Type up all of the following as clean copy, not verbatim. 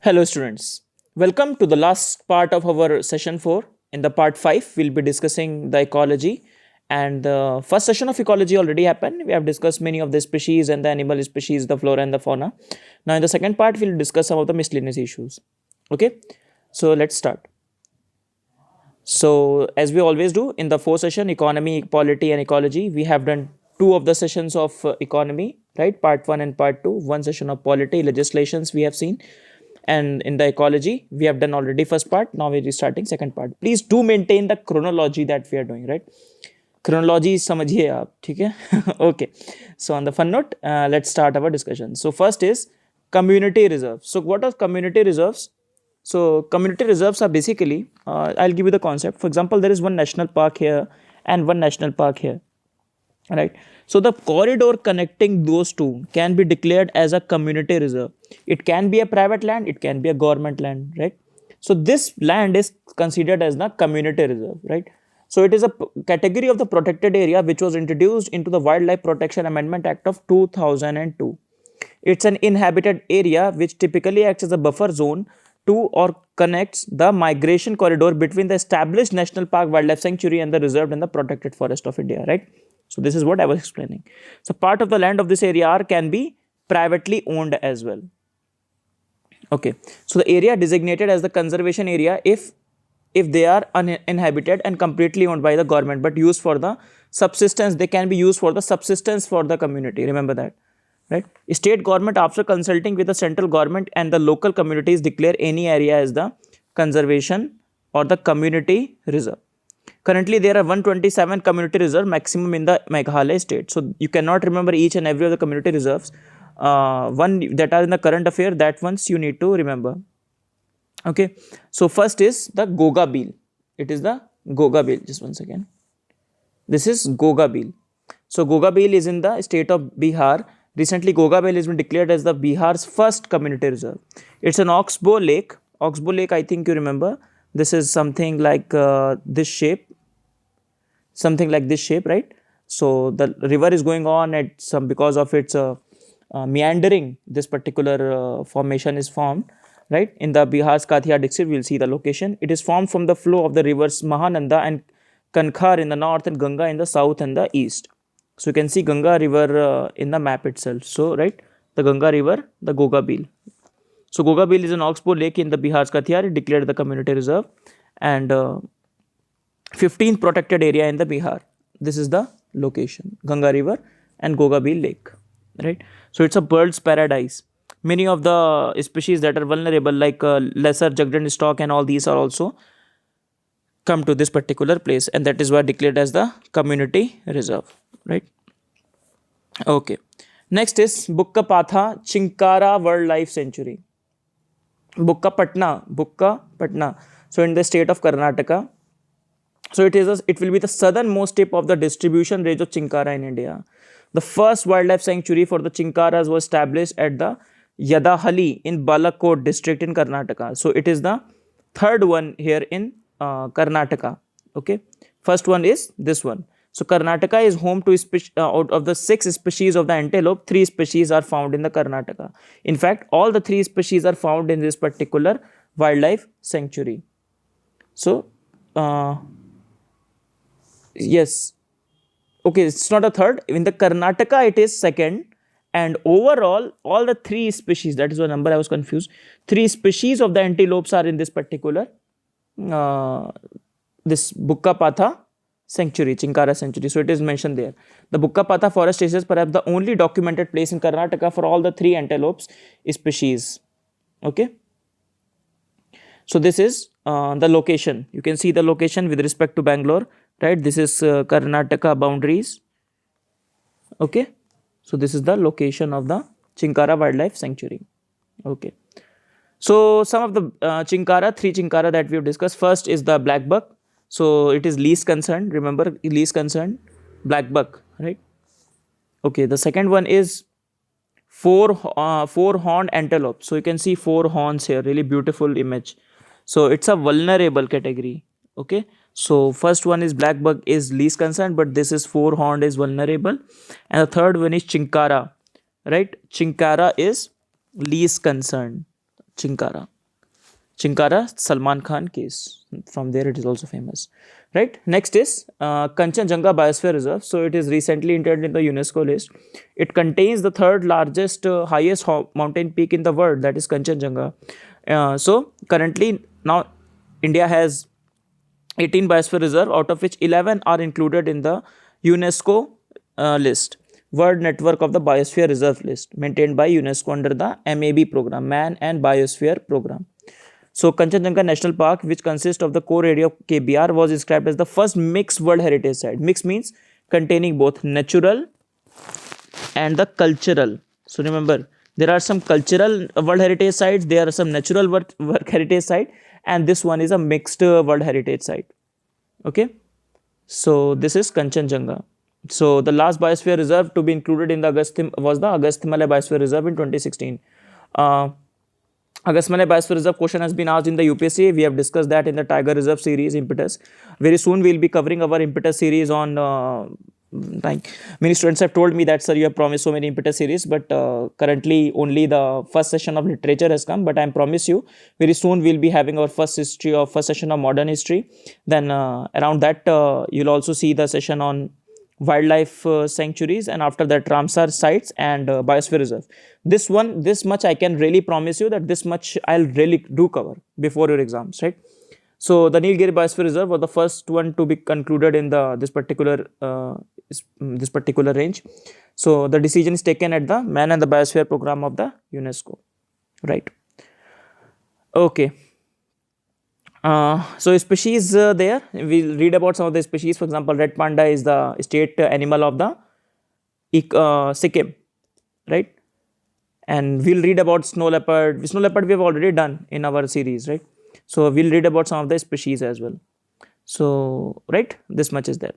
Hello students, welcome to the last part of our session 4. In the part 5, we'll be discussing the ecology, and the first session of ecology already happened. We have discussed many of the species and the animal species, the flora and the fauna. Now in the second part, we'll discuss some of the miscellaneous issues. Okay, so let's start. So as we always do in the 4 session, economy, polity and ecology, we have done 2 of the sessions of economy, right? Part 1 and part 2, 1 session of polity, legislations we have seen, and in the ecology we have done already first part. Now we're starting second part. Please do maintain the chronology that we are doing, right? Chronology समझिए आप, ठीक है? Okay, so on the fun note, let's start our discussion. So first is community reserves. So what are community reserves? So community reserves are basically, I'll give you the concept. For example, there is one national park here and one national park here, right? So the corridor connecting those two can be declared as a community reserve. It can be a private land, it can be a government land, right? So this land is considered as the community reserve, right? So it is a category of the protected area which was introduced into the Wildlife Protection Amendment Act of 2002. It's an inhabited area which typically acts as a buffer zone to or connects the migration corridor between the established national park, wildlife sanctuary and the reserved and the protected forest of India, right? So this is what I was explaining. So part of the land of this area can be privately owned as well. Okay, so the area designated as the conservation area if they are uninhabited and completely owned by the government but used for the subsistence, they can be used for the subsistence for the community. Remember that, right? State government, after consulting with the central government and the local communities, declare any area as the conservation or the community reserve. Currently, there are 127 community reserves maximum in the Meghalaya state. So you cannot remember each and every of the community reserves. One that are in the current affair, that ones you need to remember. Okay, so first is the Goga Bill. It is the Goga Bill. Just once again, this is Goga Bill. So Goga Bill is in the state of Bihar. Recently, Goga Bill has been declared as the Bihar's first community reserve. It's an oxbow lake. Oxbow lake, I think you remember. This is something like this shape. Something like this shape, right? So the river is going on at some, because of its meandering, this particular formation is formed, right? In the Bihar's Kathia district, we will see the location. It is formed from the flow of the rivers Mahananda and Kankhar in the north and Ganga in the south and the east. So you can see Ganga river in the map itself. So, right, the Ganga river, the Goga Bill. So Goga Bill is an oxbow lake in the Bihar's Kathia. It declared the community reserve, and 15th protected area in the Bihar. This is the location, Ganga river and Goga Bill lake, right? So it's a bird's paradise. Many of the species that are vulnerable, like lesser jugged stock and all these, are also come to this particular place, and that is why declared as the community reserve, right? Okay, next is Bukkapatha Chinkara Wildlife Sanctuary. Bukkapatna. So in the state of Karnataka. So it will be the southernmost tip of the distribution range of Chinkara in India. The first wildlife sanctuary for the Chinkaras was established at the Yadahalli in Balakot district in Karnataka. So it is the third one here in Karnataka. Okay, first one is this one. So Karnataka is home to out of the 6 species of the antelope, 3 species are found in the Karnataka. In fact, all the 3 species are found in this particular wildlife sanctuary. So yes, okay, it's not a third. In the Karnataka, it is second. And overall, all the 3 species, that is the number I was confused, 3 species of the antelopes are in this particular, this Bukkapatha sanctuary, Chinkara sanctuary. So it is mentioned there. The Bukkapatha forest is perhaps the only documented place in Karnataka for all the 3 antelopes species. Okay. So this is the location. You can see the location with respect to Bangalore, right? This is Karnataka boundaries. Okay. So this is the location of the Chinkara Wildlife Sanctuary. Okay. So some of the Chinkara, 3 Chinkara that we have discussed. First is the black buck. So it is least concerned. Remember, least concerned, black buck, right? Okay. The second one is four-horned antelope. So you can see 4 horns here. Really beautiful image. So it's a vulnerable category. Okay. So first one is black buck is least concerned, but this is 4-horned is vulnerable. And the third one is Chinkara, right? Chinkara is Least concern, Chinkara. Chinkara, Salman Khan case. From there, it is also famous, right? Next is Kanchenjunga Biosphere Reserve. So it is recently entered in the UNESCO list. It contains the third largest, highest mountain peak in the world, that is Kanchenjunga. So currently, now India has 18 biosphere reserve, out of which 11 are included in the UNESCO list, World Network of the Biosphere Reserve list, maintained by UNESCO under the MAB program, Man and Biosphere program. So Kanchenjunga National Park, which consists of the core area of KBR, was described as the first mixed World Heritage Site. Mixed means containing both natural and the cultural. So remember, there are some cultural World Heritage Sites, there are some natural World Heritage Site, and this one is a mixed World Heritage Site. Okay, so this is Kanchenjunga. So the last biosphere reserve to be included in the was the Agasthyamala Biosphere Reserve in 2016. Agasthyamala Biosphere Reserve question has been asked in the UPSC. We have discussed that in the Tiger Reserve series, Impetus. Very soon we will be covering our Impetus series on like many students have told me that, sir, you have promised so many Impetus series, but currently only the first session of literature has come. But I promise you, very soon we'll be having our first session of modern history. Then around that, you'll also see the session on wildlife sanctuaries, and after that Ramsar sites and biosphere reserve. This much I can really promise you, that this much I'll really do cover before your exams, right? So the Nilgiri Biosphere Reserve was the first one to be concluded in this particular range. So the decision is taken at the Man and the Biosphere program of the UNESCO, right? Okay. So species there, we'll read about some of the species. For example, red panda is the state animal of the Sikkim, right? And we'll read about snow leopard. Snow leopard we have already done in our series, right? So we'll read about some of the species as well. So, right, this much is there.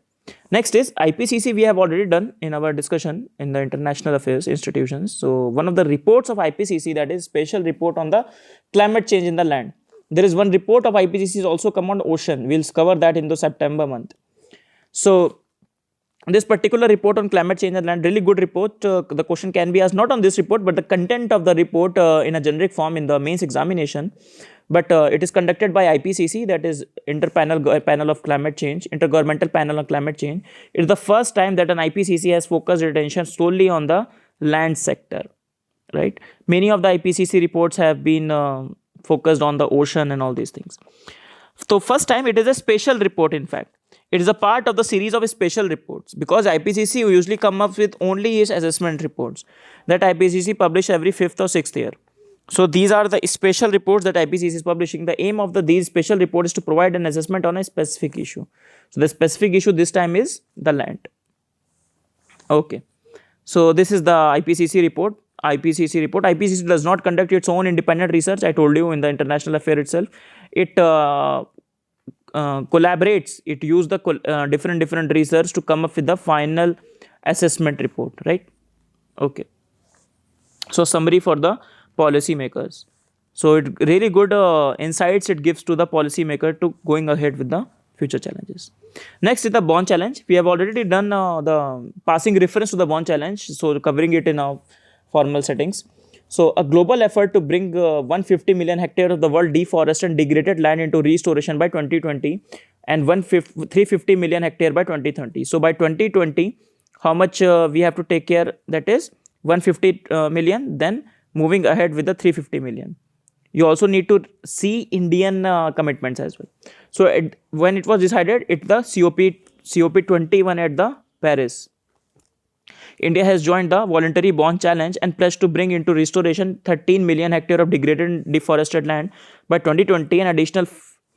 Next is IPCC. We have already done in our discussion in the international affairs institutions. So one of the reports of IPCC, that is special report on the climate change in the land. There is one report of IPCC is also come on ocean. We'll cover that in the September month. So this particular report on climate change and land, really good report. The question can be asked not on this report, but the content of the report in a generic form in the mains examination. But it is conducted by IPCC, that is Panel of Climate Change, Intergovernmental Panel on Climate Change. It is the first time that an IPCC has focused attention solely on the land sector, right? Many of the IPCC reports have been focused on the ocean and all these things. So first time it is a special report. In fact, it is a part of the series of special reports, because IPCC usually come up with only its assessment reports that IPCC publish every 5th or 6th year. So these are the special reports that IPCC is publishing. The aim of these special reports is to provide an assessment on a specific issue. So the specific issue this time is the land. Okay. So this is the IPCC report. IPCC does not conduct its own independent research. I told you in the international affair itself. It collaborates. It uses the different research to come up with the final assessment report, right? Okay. So summary for the policy makers. So it really good insights it gives to the policy maker to going ahead with the future challenges. Next is the Bonn challenge. We have already done the passing reference to the Bonn challenge, so covering it in our formal settings. So a global effort to bring 150 million hectares of the world deforested and degraded land into restoration by 2020, and 350 million hectares by 2030. So by 2020, how much we have to take care? That is 150 million, then moving ahead with the 350 million. You also need to see Indian commitments as well. So when it was decided, it the COP21 at the Paris. India has joined the voluntary Bonn challenge and pledged to bring into restoration 13 million hectares of degraded and deforested land by 2020 and additional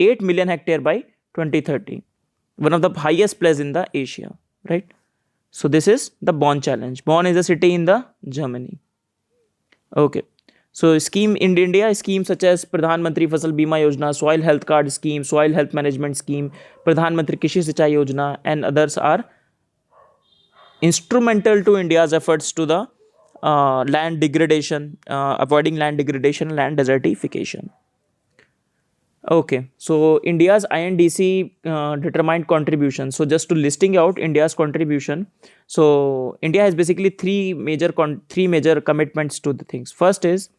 8 million hectares by 2030. One of the highest pledges in the Asia, right? So this is the Bonn challenge. Bonn is a city in the Germany. Okay. So scheme in India, schemes such as Pradhan Mantri Fasal Bima Yojana, Soil Health Card Scheme, Soil Health Management Scheme, Pradhan Mantri Krishi Sinchai Yojana, and others are instrumental to India's efforts to the land degradation, avoiding land degradation, land desertification. Okay, so India's INDC determined contribution. So just to listing out India's contribution. So India has basically three major commitments to the things. First is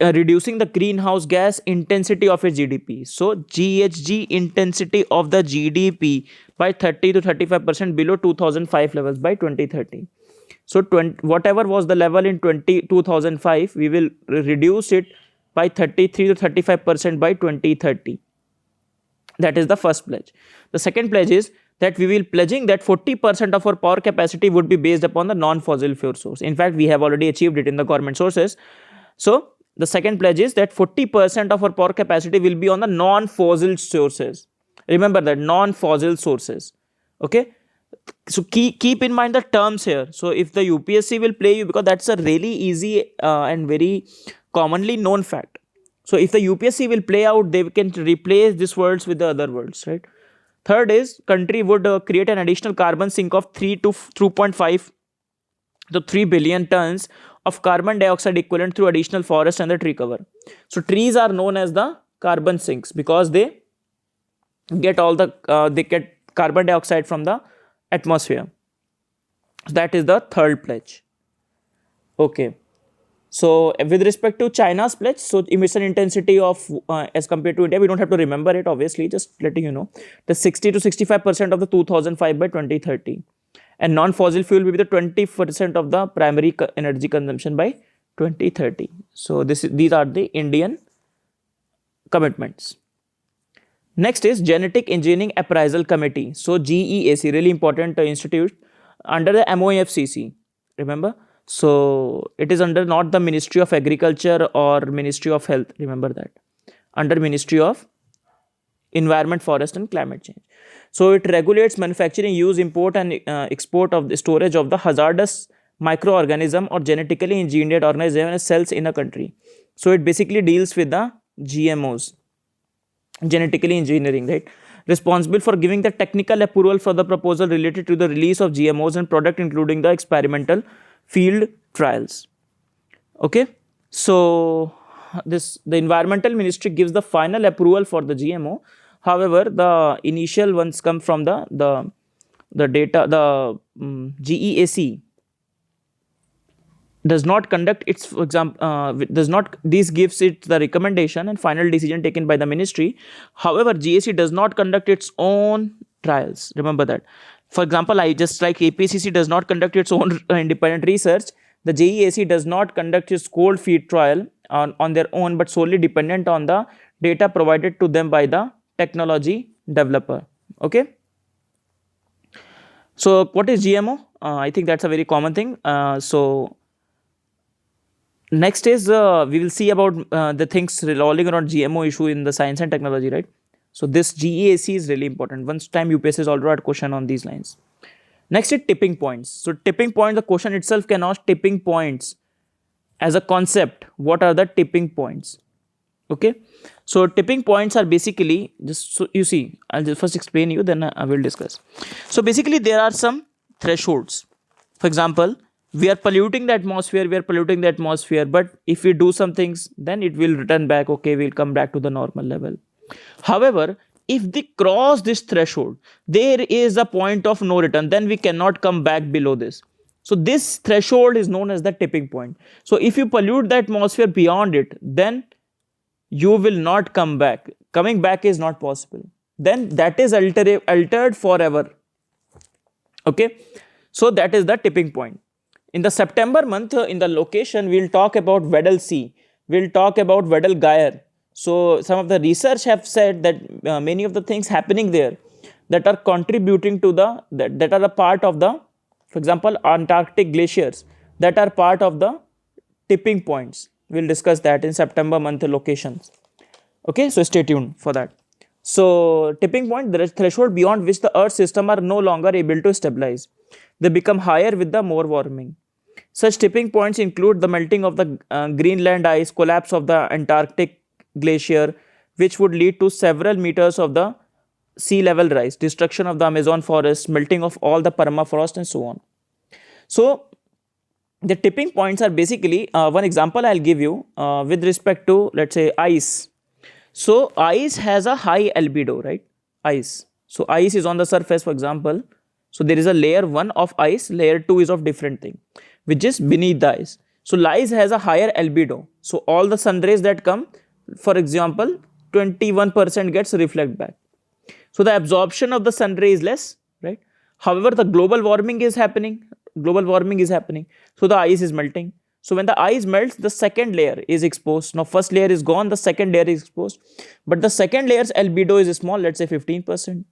reducing the greenhouse gas intensity of its GDP. So GHG intensity of the GDP by 30 to 35% below 2005 levels by 2030. So whatever was the level in 2005, we will reduce it by 33 to 35% by 2030. That is the first pledge. The second pledge is that we will pledging that 40% of our power capacity would be based upon the non-fossil fuel source. In fact, we have already achieved it in the government sources. So the second pledge is that 40% of our power capacity will be on the non-fossil sources. Remember that, non-fossil sources. Okay. So keep in mind the terms here. So if the UPSC will play you, because that's a really easy and very commonly known fact. So if the UPSC will play out, they can replace these words with the other words, right? Third is country would create an additional carbon sink of 3 to 2.5 to 3 billion tons of carbon dioxide equivalent through additional forest and the tree cover. So trees are known as the carbon sinks because they get all the they get carbon dioxide from the atmosphere. That is the third pledge. Okay. So with respect to China's pledge, so emission intensity of as compared to India, we don't have to remember it, obviously, just letting you know, the 60 to 65% of the 2005 by 2030, and non-fossil fuel will be the 20% of the primary energy consumption by 2030. So these are the Indian commitments. Next is Genetic Engineering Appraisal Committee. So GEAC, really important institute under the MOFCC. Remember? So it is under not the Ministry of Agriculture or Ministry of Health. Remember that. Under Ministry of Environment, Forest and Climate Change. So it regulates manufacturing, use, import and export of the storage of the hazardous microorganism or genetically engineered organism cells in a country. So it basically deals with the GMOs, genetically engineering, right? Responsible for giving the technical approval for the proposal related to the release of GMOs and product, including the experimental field trials. Okay, so the environmental ministry gives the final approval for the GMO. However, the initial ones come from the data. The GEAC does not conduct its, for example, does not, this gives it the recommendation and final decision taken by the ministry. However, GEAC does not conduct its own trials. Remember that. For example, just like APCC does not conduct its own independent research, the GEAC does not conduct its cold feed trial on their own, but solely dependent on the data provided to them by the technology developer. Okay. So what is GMO? I think that's a very common thing. So next is we will see about the things revolving around GMO issue in the science and technology, right? So this GEAC is really important. Once time UPSC is already had question on these lines. Next is tipping points. So tipping point, the question itself can ask tipping points as a concept. What are the tipping points? Okay. So tipping points are basically, just so you see, I'll just first explain you, then I will discuss. So basically there are some thresholds. For example, we are polluting the atmosphere, but if we do some things, then it will return back. Okay, we'll come back to the normal level. However, if they cross this threshold, there is a point of no return, then we cannot come back below this. So this threshold is known as the tipping point. So if you pollute the atmosphere beyond it, then you will not come back. Coming back is not possible. Then that is altered forever. Okay. So that is the tipping point. In the September month, in the location, we'll talk about Weddell Sea. We'll talk about Weddell Gyre. So some of the research have said that many of the things happening there that are contributing to the, that are a part of the, for example, Antarctic glaciers, that are part of the tipping points. We'll discuss that in September month locations. Okay, so stay tuned for that. So tipping point, the threshold beyond which the Earth system are no longer able to stabilize. They become higher with the more warming. Such tipping points include the melting of the Greenland ice, collapse of the Antarctic glacier, which would lead to several meters of the sea level rise, destruction of the Amazon forest, melting of all the permafrost and so on. So the tipping points are basically, one example I'll give you with respect to, let's say, ice. So ice has a high albedo, right? Ice. So ice is on the surface, for example. So there is a layer 1 of ice, layer 2 is of different thing, which is beneath the ice. So lice has a higher albedo. So all the sun rays that come, for example, 21% gets reflect back. So the absorption of the sun ray is less, right? However, the global warming is happening. Global warming is happening. So the ice is melting. So when the ice melts, the second layer is exposed. Now first layer is gone, the second layer is exposed. But the second layer's albedo is small, let's say 15%.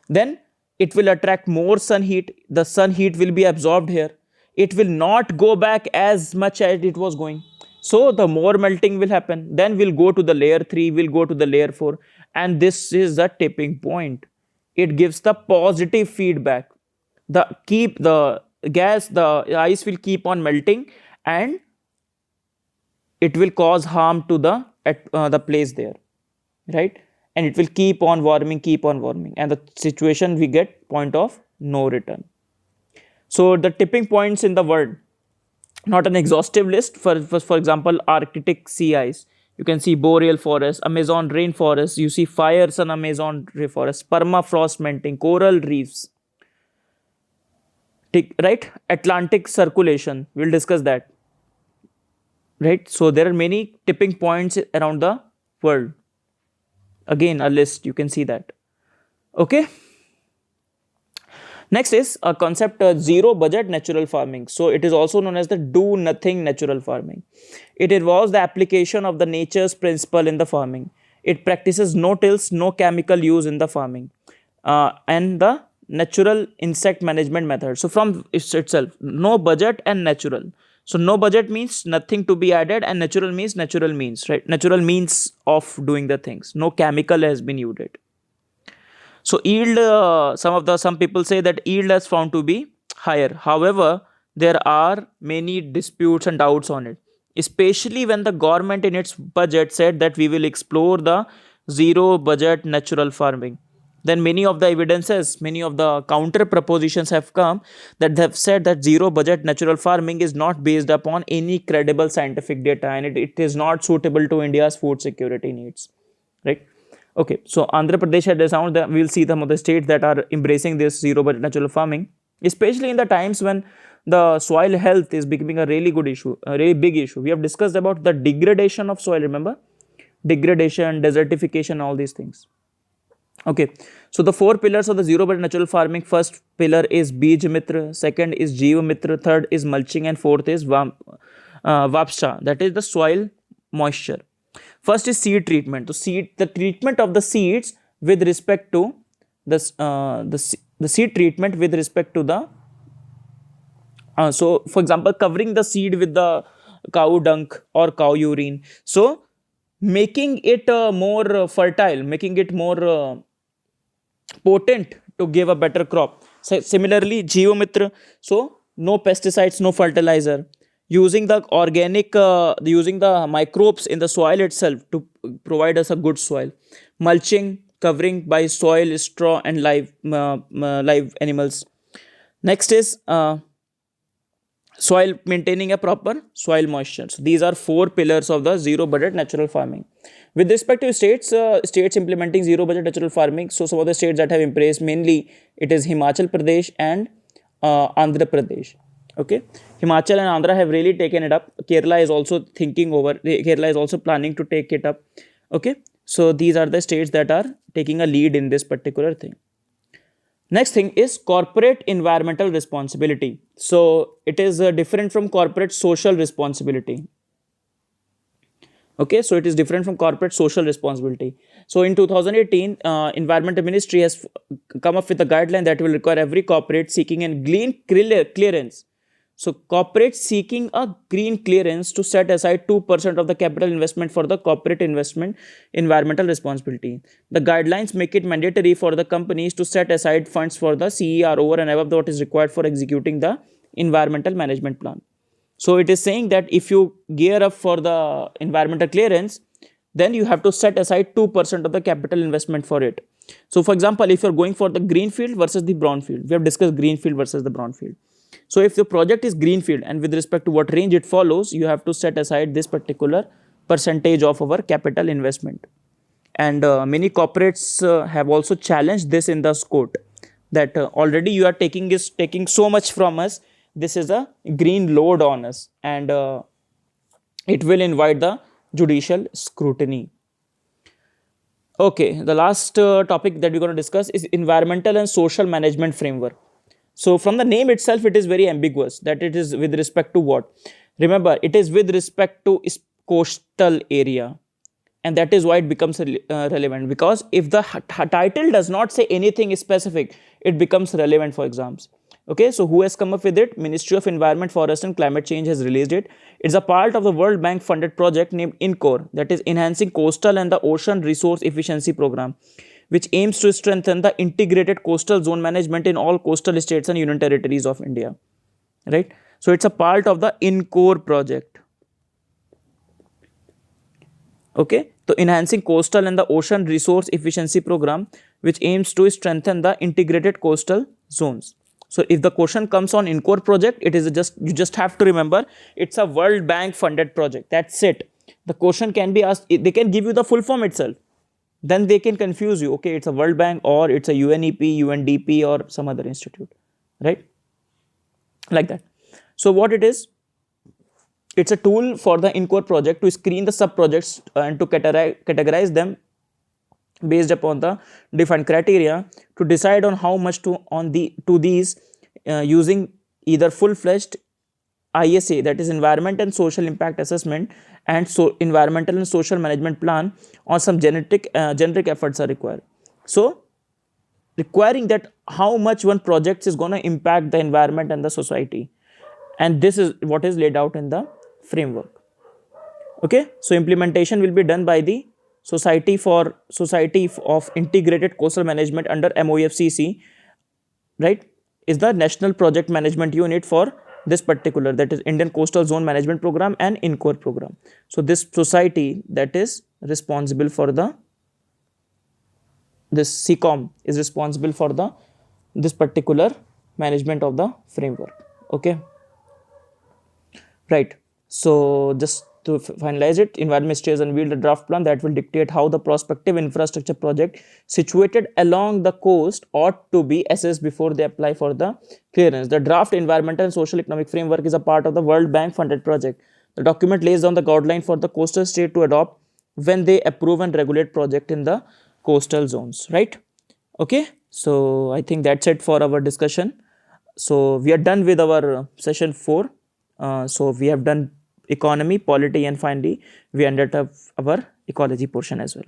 Then it will attract more sun heat. The sun heat will be absorbed here. It will not go back as much as it was going. So the more melting will happen. Then we'll go to the layer 3, we'll go to the layer 4. And this is the tipping point. It gives the positive feedback. The ice will keep on melting, and it will cause harm to the place there, right? And it will keep on warming, and the situation we get point of no return. So the tipping points in the world, not an exhaustive list. For example, Arctic sea ice. You can see boreal forest, Amazon rainforest. You see fires on Amazon rainforest, permafrost melting, coral reefs. Right? Atlantic circulation. We'll discuss that. Right? So there are many tipping points around the world. Again, a list. You can see that. Okay. Next is a concept, zero budget natural farming. So it is also known as the do nothing natural farming. It involves the application of the nature's principle in the farming. It practices no tills, no chemical use in the farming, and the natural insect management method. So from itself, no budget and natural. So no budget means nothing to be added, and natural means natural means, right? Natural means of doing the things. No chemical has been used. So yield, some people say that yield has found to be higher. However, there are many disputes and doubts on it, especially when the government in its budget said that we will explore the zero budget natural farming. Then many of the evidences, many of the counter propositions have come that have said that zero budget natural farming is not based upon any credible scientific data, and it is not suitable to India's food security needs, right? Okay, so Andhra Pradesh had sound that we'll see some of the states that are embracing this zero budget natural farming, especially in the times when the soil health is becoming a really good issue, a really big issue. We have discussed about the degradation of soil, remember? Degradation, desertification, all these things. Okay, so the 4 pillars of the zero budget natural farming. First pillar is Bij Mitra, second is Jeev Mitra, third is mulching, and fourth is Vapsha, that is the soil moisture. First is seed treatment. So the treatment of the seeds with respect to the seed treatment with respect to the so for example, covering the seed with the cow dung or cow urine. So making it more fertile, making it more potent to give a better crop. So similarly, Geomitra, so no pesticides, no fertilizer. Using the organic, using the microbes in the soil itself to provide us a good soil. Mulching, covering by soil, straw, and live animals. Next is soil, maintaining a proper soil moisture. So these are 4 pillars of the zero budget natural farming. With respect to states, states implementing zero budget natural farming. So some of the states that have embraced, mainly it is Himachal Pradesh and Andhra Pradesh. Okay, Himachal and Andhra have really taken it up. Kerala is also Kerala is also planning to take it up. Okay, so these are the states that are taking a lead in this particular thing. Next thing is corporate environmental responsibility. So it is different from corporate social responsibility. Okay, so it is different from corporate social responsibility. So in 2018, Environment Ministry has come up with a guideline that will require every corporate seeking a green clearance. So corporates seeking a green clearance to set aside 2% of the capital investment for the corporate investment environmental responsibility. The guidelines make it mandatory for the companies to set aside funds for the CER over and above what is required for executing the environmental management plan. So it is saying that if you gear up for the environmental clearance, then you have to set aside 2% of the capital investment for it. So for example, if you are going for the greenfield versus the brownfield, we have discussed greenfield versus the brownfield. So if the project is greenfield and with respect to what range it follows, you have to set aside this particular percentage of our capital investment. And many corporates have also challenged this in the court, that already you are taking so much from us, this is a green load on us, and it will invite the judicial scrutiny. Okay, the last topic that we're going to discuss is environmental and social management framework. So, from the name itself, it is very ambiguous that it is with respect to what? Remember, it is with respect to coastal area, and that is why it becomes relevant, because if the title does not say anything specific, it becomes relevant for exams. Okay, so who has come up with it? Ministry of Environment, Forest and Climate Change has released it. It's a part of the World Bank funded project named INCORE, that is Enhancing Coastal and the Ocean Resource Efficiency Program, which aims to strengthen the integrated coastal zone management in all coastal states and union territories of India. Right? So it's a part of the INCORE project. Okay, so Enhancing Coastal and the Ocean Resource Efficiency Program, which aims to strengthen the integrated coastal zones. So if the question comes on INCORE project, it is just, you just have to remember it's a World Bank funded project. That's it. The question can be asked, they can give you the full form itself. Then they can confuse you. Okay, it's a World Bank or it's a UNEP, UNDP or some other institute, right? Like that. So what it is, it's a tool for the INCORE project to screen the sub-projects and to categorize them based upon the defined criteria to decide on how much to these using either full-fledged ISA, that is Environment and Social Impact Assessment, and so Environmental and Social Management Plan, or some generic efforts are required. So requiring that how much one project is going to impact the environment and the society, and this is what is laid out in the framework. Okay, so implementation will be done by the Society of Integrated Coastal Management under MOFCC, right, is the National Project Management Unit for this particular, that is Indian Coastal Zone Management Program and INCORE program. So this society that is responsible for this CCOM is responsible for this particular management of the framework. Okay, right. So just to finalize it, Environment Ministry has unveiled a draft plan that will dictate how the prospective infrastructure project situated along the coast ought to be assessed before they apply for the clearance. The draft environmental and social economic framework is a part of the World Bank funded project. The document lays down the guideline for the coastal state to adopt when they approve and regulate project in the coastal zones, right? Okay, so I think that's it for our discussion. So we are done with our session 4. So we have done economy, polity, and finally we ended up our ecology portion as well.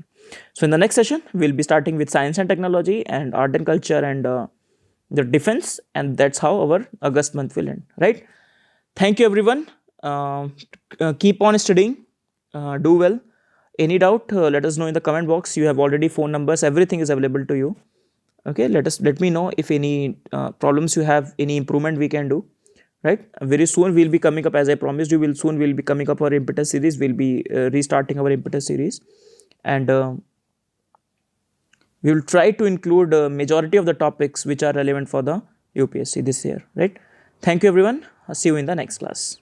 So in the next session we'll be starting with science and technology and art and culture and the defense, and that's how our August month will end, right? Thank you everyone. Keep on studying, do well. Any doubt, let us know in the comment box. You have already phone numbers, everything is available to you. Okay, let me know if any problems you have, any improvement we can do. Right, very soon we'll be coming up, as I promised you, we'll be coming up our impetus series. We'll be restarting our impetus series, and we will try to include majority of the topics which are relevant for the UPSC this year, right? Thank you everyone. I'll see you in the next class.